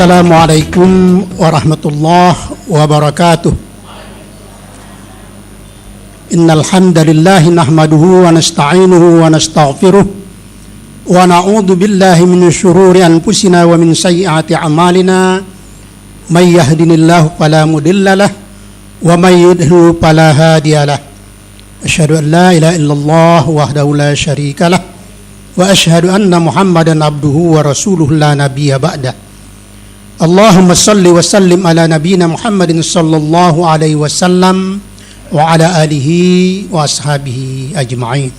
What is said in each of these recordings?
Assalamualaikum warahmatullahi wabarakatuh. Innal hamdalillah nahmaduhu wa nasta'inuhu wa nastaghfiruh wa na'udzu billahi min syururi anfusina wa min sayyiati a'malina. May yahdihillahu fala mudhillalah wa may yudhlil fala hadiyalah. Asyhadu an la ilaha illallah wahdahu la syarikalah wa asyhadu anna Muhammadan abduhu wa rasuluhu la nabiyya ba'da. Allahumma salli wa sallim ala nabiyyina Muhammadin sallallahu alaihi wasallam wa ala alihi wa ashabihi ajma'in.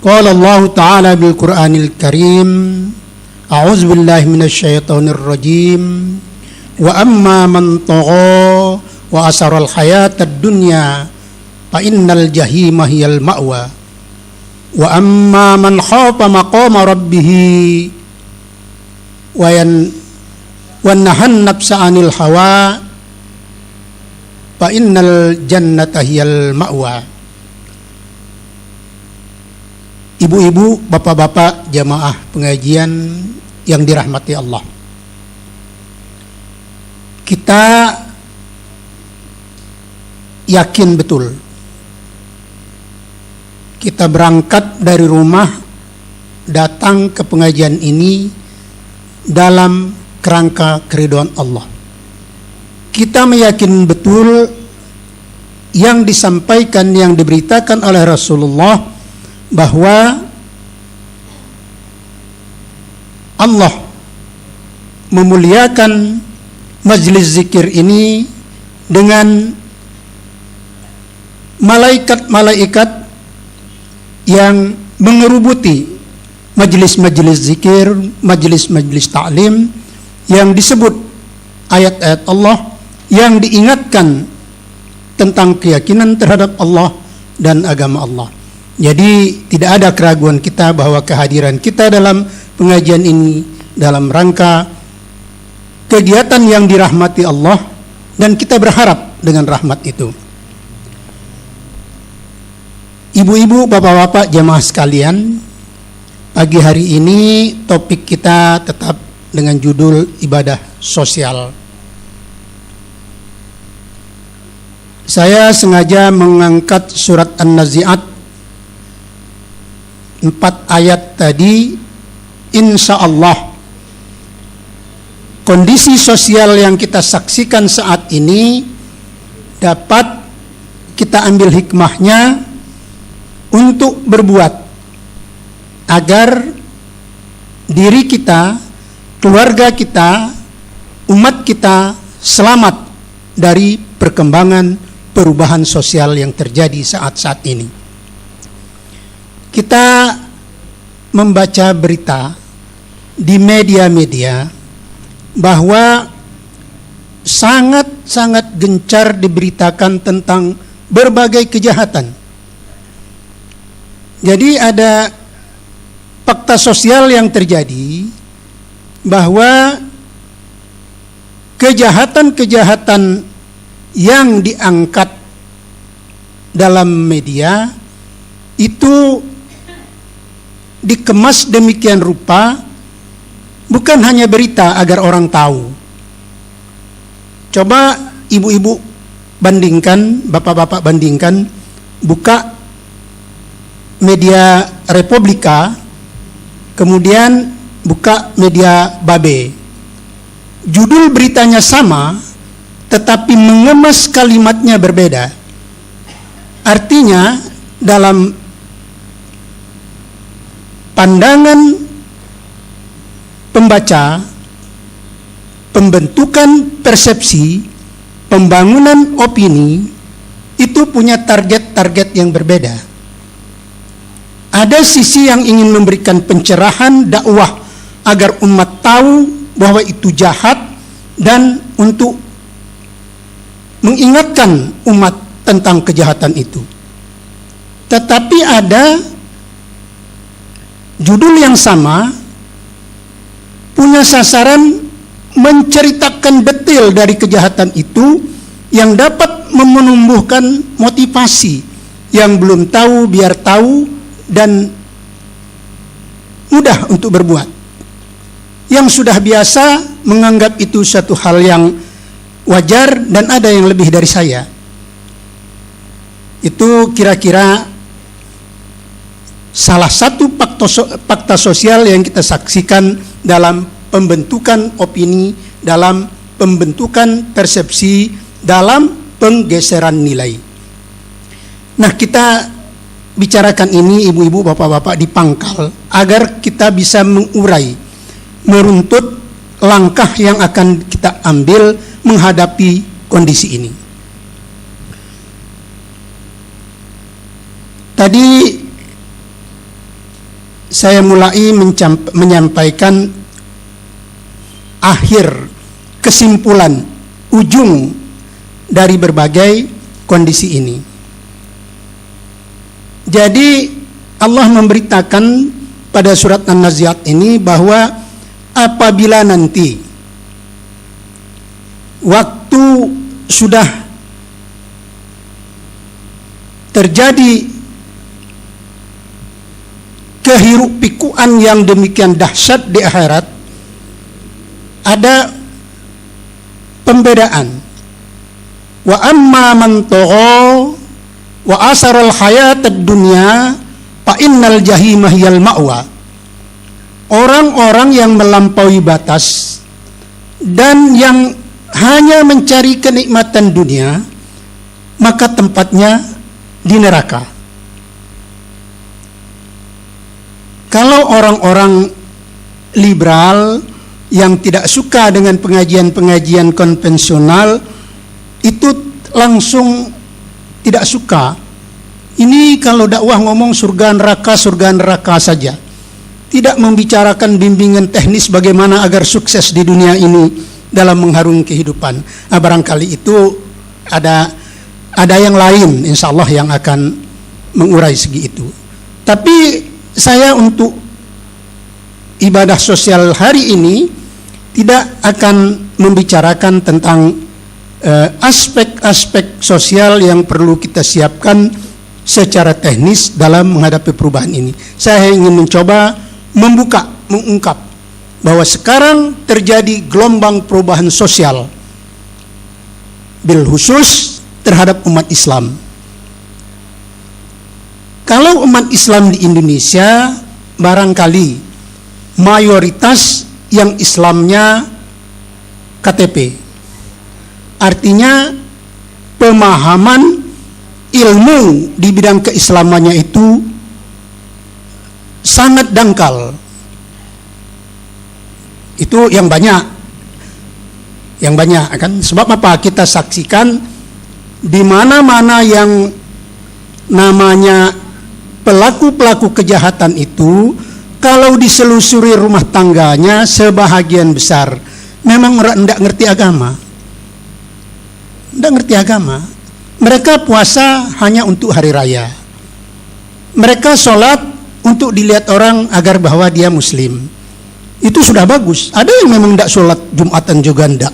Qala Allah ta'ala bil Qur'anil Karim, a'udzu billahi minasy syaithanir rajim. Wa amma man tagha wa asaral hayatad dunya fa innal jahima hiyal ma'wa. Wa amma man khafa maqama rabbih wa nahan nafsa 'anil hawa fa innal jannata hiyal ma'wa. Ibu-ibu, bapak-bapak jamaah pengajian yang dirahmati Allah, kita yakin betul kita berangkat dari rumah datang ke pengajian ini dalam kerangka keridhaan Allah. Kita meyakini betul yang disampaikan, yang diberitakan oleh Rasulullah, bahwa Allah memuliakan majlis zikir ini dengan malaikat-malaikat yang mengerubuti majlis-majlis zikir, majlis-majlis ta'lim yang disebut ayat-ayat Allah, yang diingatkan tentang keyakinan terhadap Allah dan agama Allah. Jadi tidak ada keraguan kita bahwa kehadiran kita dalam pengajian ini dalam rangka kegiatan yang dirahmati Allah, dan kita berharap dengan rahmat itu. Ibu-ibu, bapak-bapak jamaah sekalian, pagi hari ini topik kita tetap dengan judul ibadah sosial. Saya sengaja mengangkat surat An-Nazi'at 4 ayat tadi. Insya Allah kondisi sosial yang kita saksikan saat ini dapat kita ambil hikmahnya untuk berbuat agar diri kita, keluarga kita, umat kita selamat dari perkembangan perubahan sosial yang terjadi saat-saat ini. Kita membaca berita di media-media bahwa sangat-sangat gencar diberitakan tentang berbagai kejahatan. Jadi ada fakta sosial yang terjadi bahwa kejahatan-kejahatan yang diangkat dalam media itu dikemas demikian rupa, bukan hanya berita agar orang tahu. Coba ibu-ibu bandingkan, bapak-bapak bandingkan, buka media Republika, kemudian buka media Babe. Judul beritanya sama, tetapi mengemas kalimatnya berbeda. Artinya dalam pandangan pembaca, pembentukan persepsi, pembangunan opini itu punya target-target yang berbeda. Ada sisi yang ingin memberikan pencerahan dakwah agar umat tahu bahwa itu jahat dan untuk mengingatkan umat tentang kejahatan itu. Tetapi ada judul yang sama punya sasaran menceritakan detail dari kejahatan itu yang dapat menumbuhkan motivasi yang belum tahu biar tahu dan mudah untuk berbuat. yang sudah biasa menganggap itu satu hal yang wajar, dan ada yang lebih dari saya. Itu kira-kira salah satu fakta sosial yang kita saksikan dalam pembentukan opini, dalam pembentukan persepsi, dalam penggeseran nilai. Nah, kita bicarakan ini ibu-ibu, bapak-bapak di pangkal agar kita bisa mengurai, meruntut langkah yang akan kita ambil menghadapi kondisi ini. Tadi saya mulai menyampaikan akhir, kesimpulan, ujung dari berbagai kondisi ini. Jadi Allah memberitakan pada surat An-Nazi'at ini bahwa apabila nanti waktu sudah terjadi kehiruk pikuan yang demikian dahsyat di akhirat, ada pembedaan. Wa amma man tagha wa asaral hayatad dunya fa innal jahima hiyal ma'wa. Orang-orang yang melampaui batas dan yang hanya mencari kenikmatan dunia, maka tempatnya di neraka. Kalau orang-orang liberal yang tidak suka dengan pengajian-pengajian konvensional, itu langsung tidak suka. Ini kalau dakwah ngomong surga neraka saja. Tidak membicarakan bimbingan teknis bagaimana agar sukses di dunia ini dalam mengharungi kehidupan. Nah, barangkali itu ada yang lain, insya Allah, yang akan mengurai segi itu. Tapi saya untuk ibadah sosial hari ini tidak akan membicarakan tentang aspek-aspek sosial yang perlu kita siapkan secara teknis dalam menghadapi perubahan ini. Saya ingin mencoba mengungkap bahwa sekarang terjadi gelombang perubahan sosial bil khusus terhadap umat Islam. Kalau umat Islam di Indonesia barangkali mayoritas yang Islamnya KTP. Artinya pemahaman ilmu di bidang keislamannya itu sangat dangkal. Itu yang banyak kan. Sebab apa? Kita saksikan di mana-mana yang namanya pelaku-pelaku kejahatan itu, kalau diselusuri rumah tangganya, sebahagian besar memang tidak ngerti agama. Tidak ngerti agama. Mereka puasa hanya untuk hari raya. Mereka sholat untuk dilihat orang agar bahwa dia muslim. Itu sudah bagus. Ada yang memang tidak sholat Jumatan juga tidak.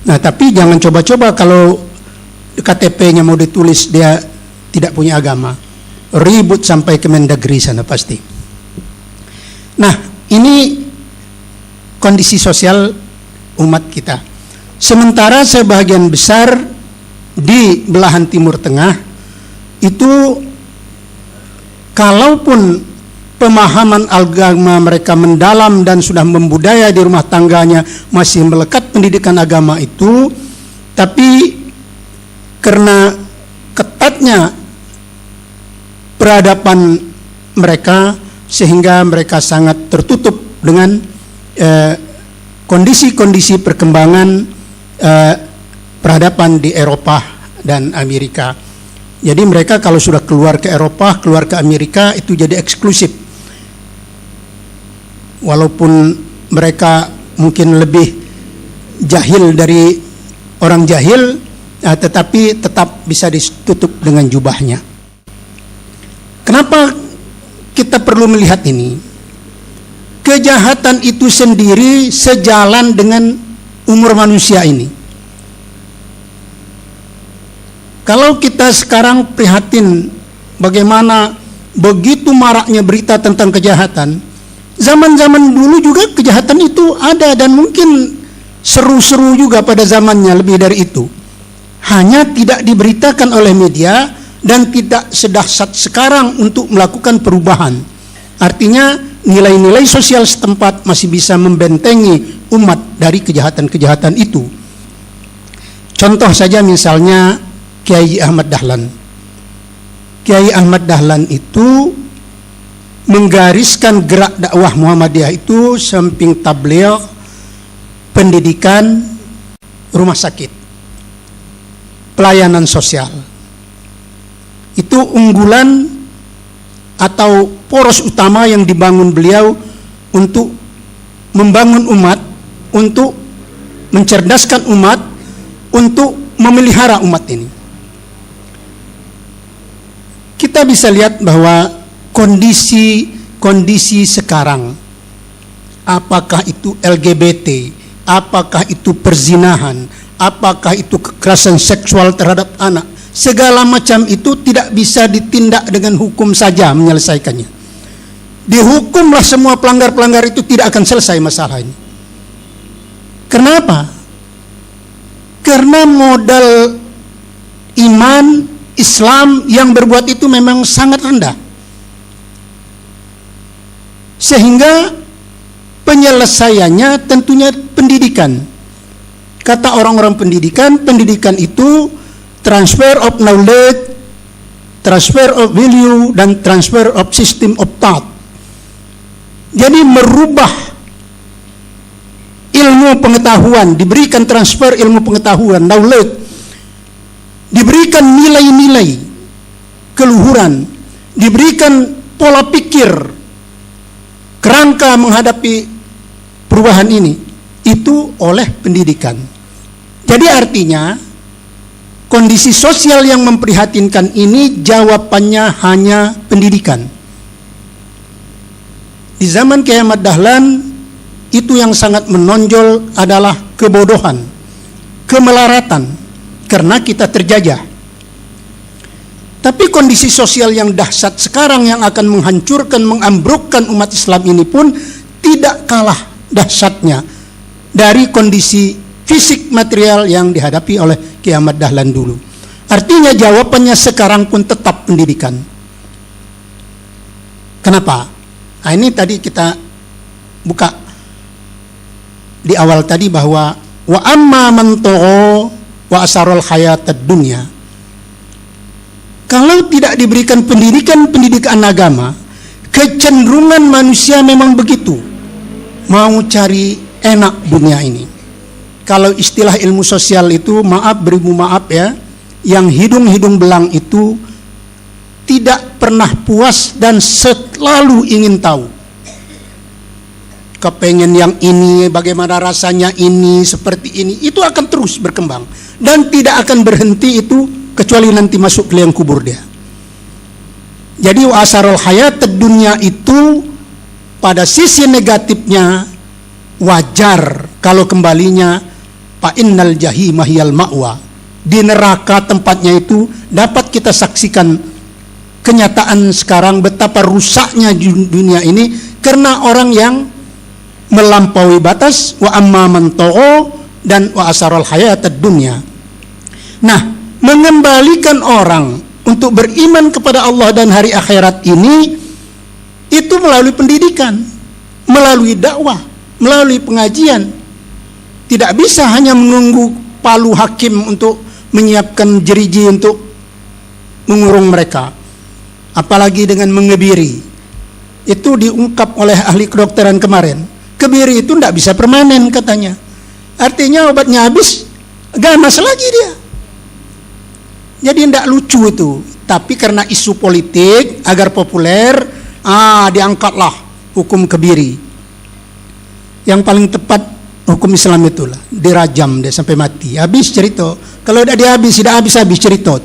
Nah, tapi jangan coba-coba kalau KTP-nya mau ditulis dia tidak punya agama. Ribut sampai ke Mendagri sana pasti. Nah, ini kondisi sosial umat kita. Sementara sebagian besar di belahan Timur Tengah itu, kalaupun pemahaman agama mereka mendalam dan sudah membudaya di rumah tangganya, masih melekat pendidikan agama itu, tapi karena ketatnya peradaban mereka, sehingga mereka sangat tertutup dengan kondisi-kondisi perkembangan peradaban di Eropa dan Amerika. Jadi mereka kalau sudah keluar ke Eropa, keluar ke Amerika, itu jadi eksklusif. Walaupun mereka mungkin lebih jahil dari orang jahil, tetapi tetap bisa ditutup dengan jubahnya. Kenapa kita perlu melihat ini? Kejahatan itu sendiri sejalan dengan umur manusia ini. Kalau kita sekarang prihatin bagaimana begitu maraknya berita tentang kejahatan, zaman-zaman dulu juga kejahatan itu ada dan mungkin seru-seru juga pada zamannya lebih dari itu. Hanya tidak diberitakan oleh media dan tidak sedahsyat sekarang untuk melakukan perubahan. Artinya nilai-nilai sosial setempat masih bisa membentengi umat dari kejahatan-kejahatan itu. Contoh saja misalnya Kiai Ahmad Dahlan. Kiai Ahmad Dahlan itu menggariskan gerak dakwah Muhammadiyah itu samping tabligh, pendidikan, rumah sakit, pelayanan sosial. Itu unggulan atau poros utama yang dibangun beliau untuk membangun umat, untuk mencerdaskan umat, untuk memelihara umat ini. Kita bisa lihat bahwa kondisi sekarang, apakah itu LGBT, apakah itu perzinahan, apakah itu kekerasan seksual terhadap anak, segala macam itu tidak bisa ditindak dengan hukum saja menyelesaikannya. Dihukumlah semua pelanggar-pelanggar itu, tidak akan selesai masalah ini. Kenapa? Karena modal iman Islam yang berbuat itu memang sangat rendah. Sehingga penyelesaiannya tentunya pendidikan. Kata orang-orang pendidikan itu transfer of knowledge, transfer of value, dan transfer of system of thought. Jadi merubah ilmu pengetahuan, diberikan transfer ilmu pengetahuan, knowledge, diberikan nilai-nilai keluhuran, diberikan pola pikir, kerangka menghadapi perubahan ini, itu oleh pendidikan. Jadi artinya kondisi sosial yang memprihatinkan ini jawabannya hanya pendidikan. Di zaman Kiai Ahmad Dahlan itu yang sangat menonjol adalah kebodohan, kemelaratan, karena kita terjajah. Tapi kondisi sosial yang dahsyat sekarang yang akan menghancurkan, mengambrukkan umat Islam ini pun tidak kalah dahsyatnya dari kondisi fisik material yang dihadapi oleh Kiai Ahmad Dahlan dulu. Artinya jawabannya sekarang pun tetap pendidikan. Kenapa? Nah, ini tadi kita buka di awal tadi bahwa wa amma man tagha wa asarul hayatad dunya. Kalau tidak diberikan pendidikan agama, kecenderungan manusia memang begitu, mau cari enak dunia ini. Kalau istilah ilmu sosial itu, beribu maaf ya, yang hidung belang itu tidak pernah puas dan selalu ingin tahu. Kepengen yang ini, bagaimana rasanya ini, seperti ini, itu akan terus berkembang dan tidak akan berhenti itu kecuali nanti masuk ke liang kubur dia. Jadi asarul hayat dunia itu pada sisi negatifnya wajar kalau kembalinya fa innal jahimah hiyal ma'wa. Di neraka tempatnya itu dapat kita saksikan kenyataan sekarang betapa rusaknya dunia ini karena orang yang melampaui batas wa amma man tagha dan wa asarul hayatad dunya. Nah, mengembalikan orang untuk beriman kepada Allah dan hari akhirat ini itu melalui pendidikan, melalui dakwah, melalui pengajian. Tidak bisa hanya menunggu palu hakim untuk menyiapkan jeriji untuk mengurung mereka. Apalagi dengan mengebiri. Itu diungkap oleh ahli kedokteran kemarin. Kebiri itu tidak bisa permanen katanya. Artinya obatnya habis, ganas lagi dia. Jadi tidak lucu itu. Tapi karena isu politik agar populer, diangkatlah hukum kebiri. Yang paling tepat hukum Islam itulah, dirajam dia sampai mati. Habis cerita. Kalau tidak habis cerita.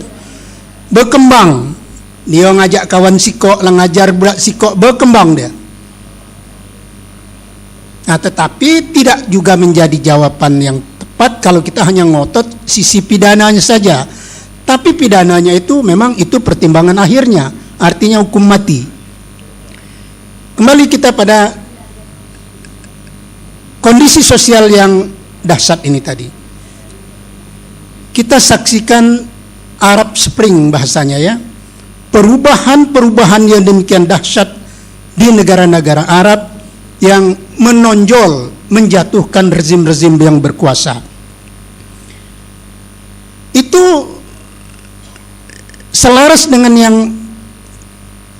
Berkembang. Dia ngajak kawan sikok, ngajar budak sikok, berkembang dia. Nah, tetapi tidak juga menjadi jawaban yang tepat kalau kita hanya ngotot sisi pidananya saja. Tapi pidananya itu memang itu pertimbangan akhirnya, artinya hukum mati. Kembali kita pada kondisi sosial yang dahsyat ini tadi. Kita saksikan Arab Spring bahasanya ya. Perubahan-perubahan yang demikian dahsyat di negara-negara Arab yang menonjol menjatuhkan rezim-rezim yang berkuasa. Itu selaras dengan yang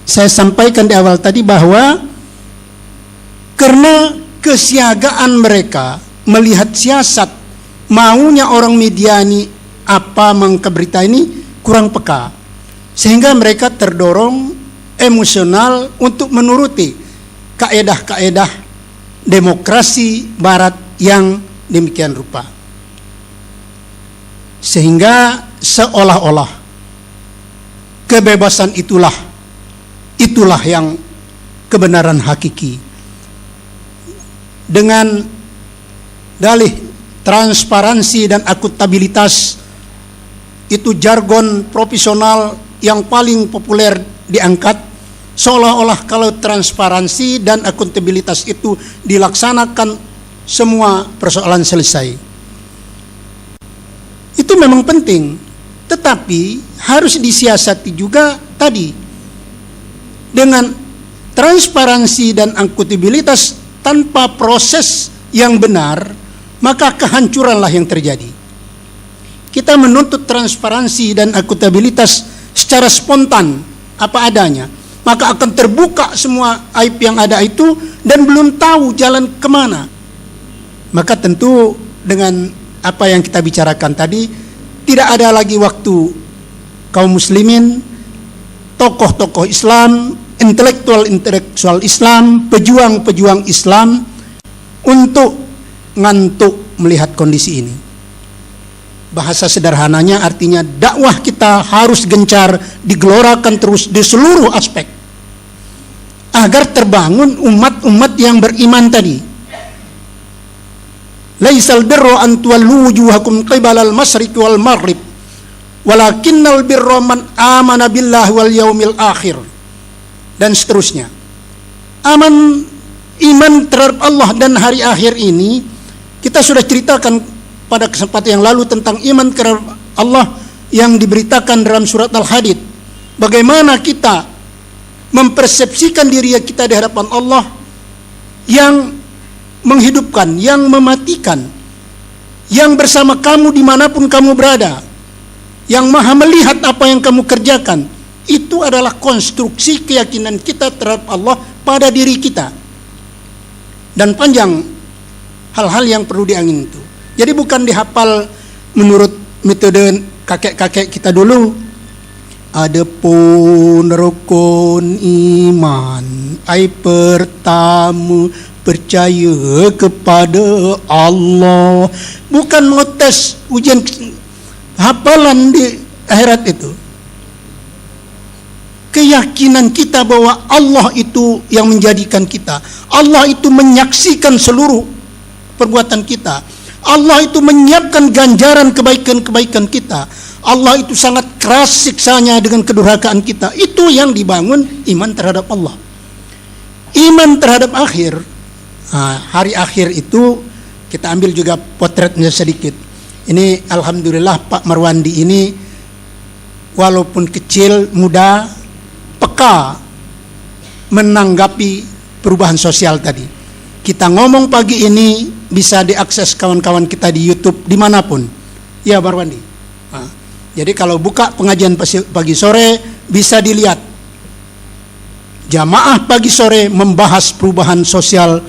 saya sampaikan di awal tadi, bahwa karena kesiagaan mereka melihat siasat maunya orang Midyani apa mangka berita ini kurang peka, sehingga mereka terdorong emosional untuk menuruti kaedah-kaedah demokrasi Barat yang demikian rupa, sehingga seolah-olah kebebasan itulah yang kebenaran hakiki. Dengan dalih transparansi dan akuntabilitas, itu jargon profesional yang paling populer diangkat, seolah-olah kalau transparansi dan akuntabilitas itu dilaksanakan, semua persoalan selesai. Itu memang penting, tetapi harus disiasati juga tadi. Dengan transparansi dan akuntabilitas tanpa proses yang benar, maka kehancuranlah yang terjadi. Kita menuntut transparansi dan akuntabilitas secara spontan, apa adanya, maka akan terbuka semua aib yang ada itu dan belum tahu jalan kemana. Maka tentu dengan apa yang kita bicarakan tadi, tidak ada lagi waktu kaum muslimin, tokoh-tokoh Islam, intelektual Islam, pejuang-pejuang Islam untuk ngantuk melihat kondisi ini. Bahasa sederhananya artinya dakwah kita harus gencar digelorakan terus di seluruh aspek agar terbangun umat-umat yang beriman tadi. Laisal birru an tuwallu wujuhakum qibalal masyriq wal maghrib walakinnal birra man amana billahi wal yaumil akhir, dan seterusnya. Iman terhadap Allah dan hari akhir ini kita sudah ceritakan pada kesempatan yang lalu tentang iman terhadap Allah yang diberitakan dalam surat Al-Hadid. Bagaimana kita mempersepsikan diri kita di hadapan Allah yang menghidupkan, yang mematikan, yang bersama kamu dimanapun kamu berada, yang maha melihat apa yang kamu kerjakan. Itu adalah konstruksi keyakinan kita terhadap Allah pada diri kita. Dan panjang hal-hal yang perlu diangin itu. Jadi bukan dihafal menurut metode kakek-kakek kita dulu. Adapun rukun iman, pertama percaya kepada Allah. Bukan ngetes ujian hafalan di akhirat itu. Keyakinan kita bahwa Allah itu yang menjadikan kita. Allah itu menyaksikan seluruh perbuatan kita. Allah itu menyiapkan ganjaran kebaikan-kebaikan kita. Allah itu sangat keras siksanya dengan kedurhakaan kita. Itu yang dibangun iman terhadap Allah. Iman terhadap akhir. Hari akhir itu kita ambil juga potretnya sedikit. Ini alhamdulillah Pak Marwandi ini walaupun kecil, muda, peka menanggapi perubahan sosial tadi. Kita ngomong pagi ini bisa diakses kawan-kawan kita di YouTube dimanapun. Ya Marwandi. Jadi kalau buka pengajian pagi sore bisa dilihat. Jamaah pagi sore membahas perubahan sosial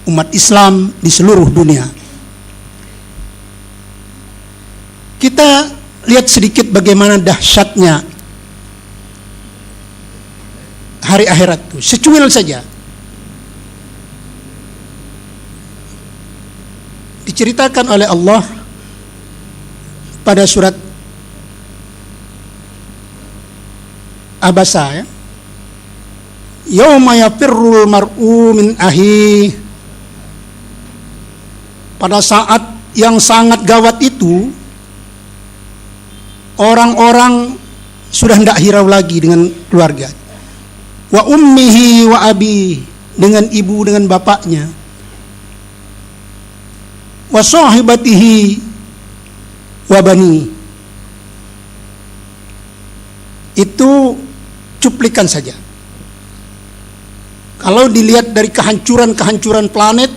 umat Islam di seluruh dunia. Kita lihat sedikit bagaimana dahsyatnya hari akhirat itu. Secuil saja. Diceritakan oleh Allah pada surat Abasa, ya. Yauma yafirrul mar'u min ahi. Pada saat yang sangat gawat itu, orang-orang sudah tidak hirau lagi dengan keluarga. Wa ummihi wa abi, dengan ibu dengan bapaknya. wa sahibatihi wa bani. Itu cuplikan saja. Kalau dilihat dari kehancuran planet,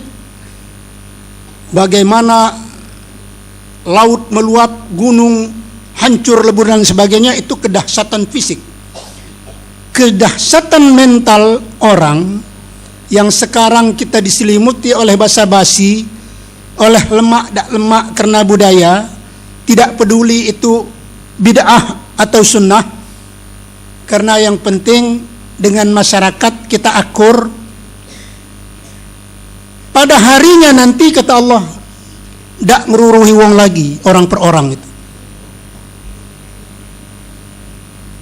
bagaimana laut meluap, gunung hancur lebur dan sebagainya, itu kedahsyatan fisik. Kedahsyatan mental orang yang sekarang kita diselimuti oleh basa-basi, oleh lemak karena budaya, tidak peduli itu bid'ah atau sunnah, karena yang penting dengan masyarakat kita akur. Pada harinya nanti kata Allah, tidak meruruhi wong lagi, orang per orang itu.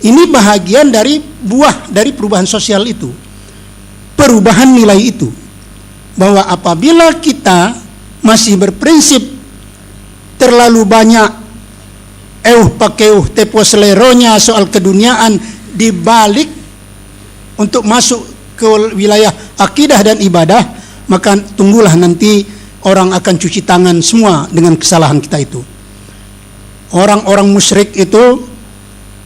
Ini bahagian dari buah dari perubahan sosial itu, perubahan nilai itu. Bahwa apabila kita masih berprinsip terlalu banyak tepo seleronya soal keduniaan dibalik untuk masuk ke wilayah akidah dan ibadah, maka tunggulah nanti orang akan cuci tangan semua dengan kesalahan kita itu. Orang-orang musyrik itu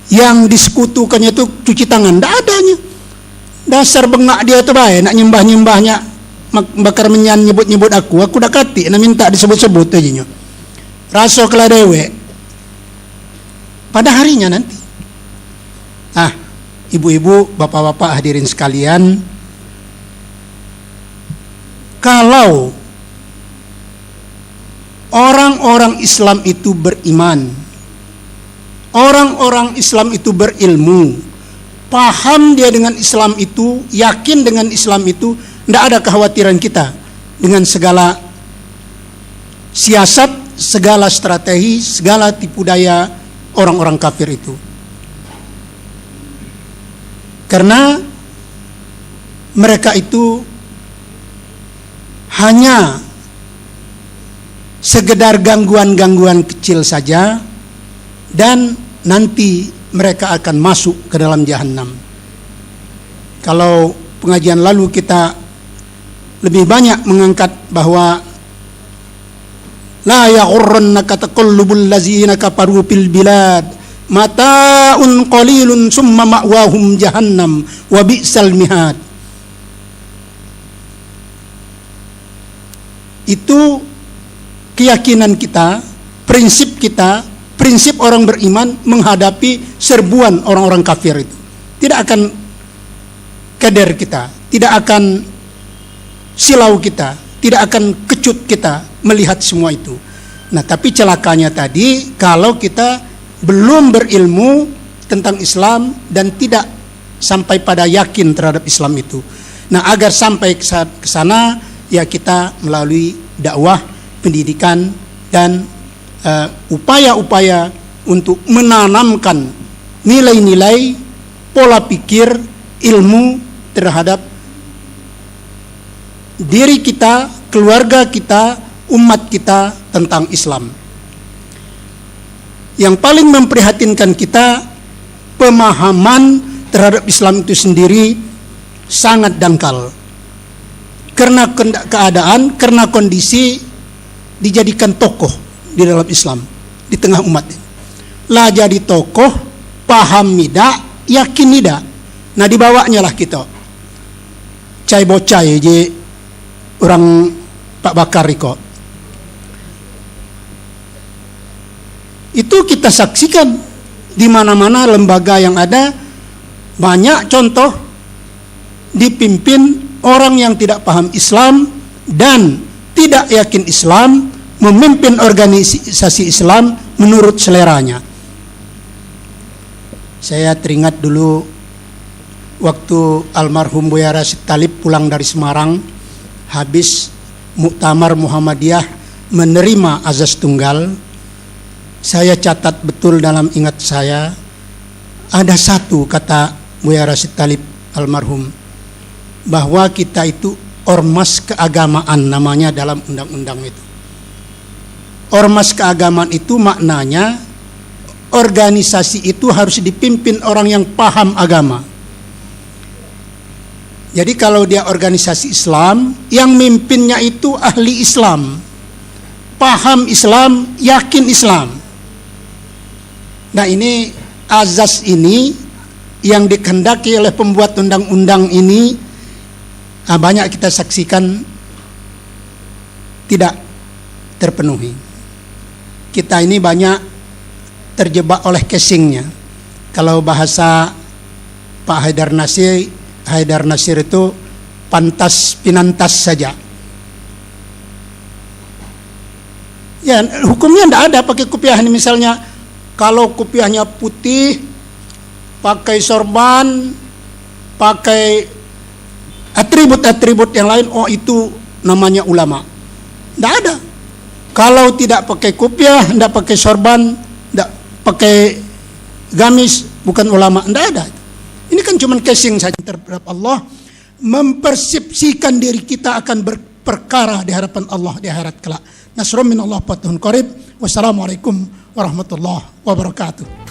yang disekutukannya itu cuci tangan, tidak adanya. Dasar bengak dia itu baik, nak nyembah-nyembahnya, bakar menyan nyebut-nyebut aku dah kati, nak minta disebut-sebut aja. Raso kelah dewe. Pada harinya nanti. Ibu-ibu, bapak-bapak hadirin sekalian, kalau orang-orang Islam itu beriman, orang-orang Islam itu berilmu, paham dia dengan Islam itu, yakin dengan Islam itu, tidak ada kekhawatiran kita dengan segala siasat, segala strategi, segala tipu daya orang-orang kafir itu. Karena mereka itu hanya sekedar gangguan-gangguan kecil saja, dan nanti mereka akan masuk ke dalam jahanam. Kalau pengajian lalu kita lebih banyak mengangkat bahwa la yaghurrannaka taqallubul ladzina kafaru fil bilad mata'un qalilun summa ma'wahum jahannam wa bi'sal mihad. Itu keyakinan kita, prinsip orang beriman menghadapi serbuan orang-orang kafir itu. Tidak akan keder kita, tidak akan silau kita, tidak akan kecut kita melihat semua itu. Nah, tapi celakanya tadi kalau kita belum berilmu tentang Islam dan tidak sampai pada yakin terhadap Islam itu. Nah, agar sampai ke sana ya kita melalui dakwah, pendidikan dan upaya-upaya untuk menanamkan nilai-nilai, pola pikir, ilmu terhadap diri kita, keluarga kita, umat kita tentang Islam. Yang paling memprihatinkan kita, pemahaman terhadap Islam itu sendiri sangat dangkal. Karena keadaan, karena kondisi dijadikan tokoh di dalam Islam, di tengah umat. Lah jadi tokoh, paham tidak, yakin tidak. Nah, dibawanya lah kita. Cai bocai je orang Pak Bakar Riko. Itu kita saksikan di mana-mana lembaga yang ada, banyak contoh dipimpin orang yang tidak paham Islam dan tidak yakin Islam, memimpin organisasi Islam menurut seleranya. Saya teringat dulu waktu almarhum Buya Rashid Talib pulang dari Semarang, habis Muktamar Muhammadiyah menerima azas tunggal. Saya catat betul dalam ingat saya, ada satu kata Buya Rashid Talib almarhum, bahwa kita itu ormas keagamaan namanya dalam undang-undang itu. Ormas keagamaan itu maknanya organisasi itu harus dipimpin orang yang paham agama. Jadi kalau dia organisasi Islam, yang mimpinnya itu ahli Islam. paham Islam, yakin Islam. Nah, ini azas ini yang dikehendaki oleh pembuat undang-undang ini banyak kita saksikan tidak terpenuhi. Kita ini banyak terjebak oleh casingnya. Kalau bahasa Pak Haidar Nasir itu pantas pinantas saja. Ya, hukumnya tidak ada pakai kopiah ini. Misalnya kalau kopiahnya putih, pakai sorban, pakai atribut-atribut yang lain, oh itu namanya ulama. Tidak ada. Kalau tidak pakai kopiah, tidak pakai sorban, tidak pakai gamis, bukan ulama. Tidak ada. Ini kan cuma casing saja terhadap Allah, mempersepsikan diri kita akan berperkara di hadapan Allah di akhirat kelak. Nasrun min Allah, fathun qarib. Wassalamualaikum warahmatullahi wabarakatuh.